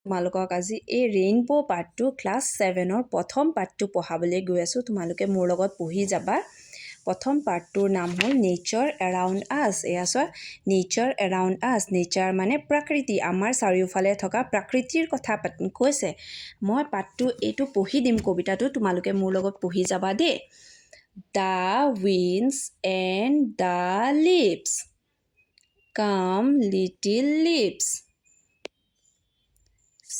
তোমালোকক আজি এই ৰেইনবো পাৰ্টটো ক্লাছ 7ৰ প্ৰথম পাৰ্টটো পঢ়াবলৈ গৈ আছোঁ। তোমালোকে মোৰ লগত পঢ়ি যাবা। প্ৰথম পাৰ্টটোৰ নাম হ'ল নেচাৰ এৰাউণ্ড আছ। এয়া চোৱা, নেচাৰ এৰাউণ্ড আছ। নেচাৰ মানে প্ৰকৃতি, আমাৰ চাৰিওফালে থকা প্ৰকৃতিৰ কথা কৈছে। মই পাৰ্টটো এইটো পঢ়ি দিম, কবিতাটো তোমালোকে মোৰ লগত পঢ়ি যাবা দেই। The winds and the leaves, come little leaves,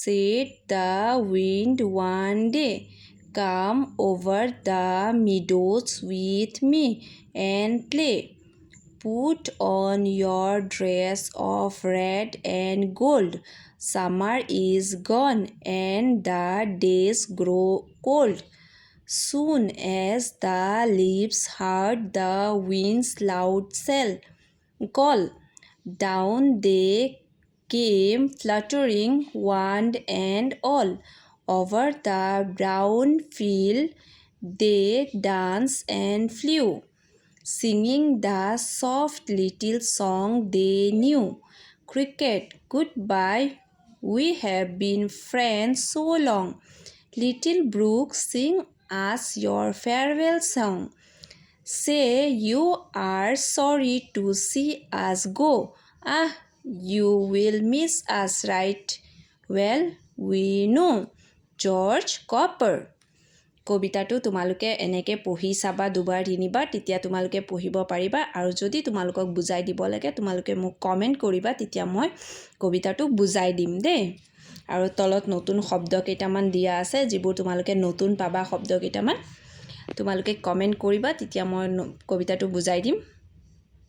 said the wind one day, come over the meadows with me and play. Put on your dress of red and gold. Summer is gone and the days grow cold. Soon as the leaves heard the wind's loud call, down they came fluttering, one and all. Over the brown field they danced and flew, singing the soft little song they knew. Cricket, goodbye, we have been friends so long. Little brook, sing us your farewell song. Say you are sorry to see us go. Ah, you will miss us, right? Well, we know. George Cooper. কবিতাটো তোমালোকে এনেকৈ পঢ়ি চাবা দুবাৰ তিনিবাৰ, তেতিয়া তোমালোকে পঢ়িব পাৰিবা। আৰু যদি তোমালোকক বুজাই দিব লাগে তোমালোকে মোক কমেণ্ট কৰিবা, তেতিয়া মই কবিতাটো বুজাই দিম দেই। আৰু তলত নতুন শব্দ কেইটামান দিয়া আছে, যিবোৰ তোমালোকে নতুন পাবা শব্দ কেইটামান। তোমালোকে কমেণ্ট কৰিবা, তেতিয়া মই কবিতাটো বুজাই দিম।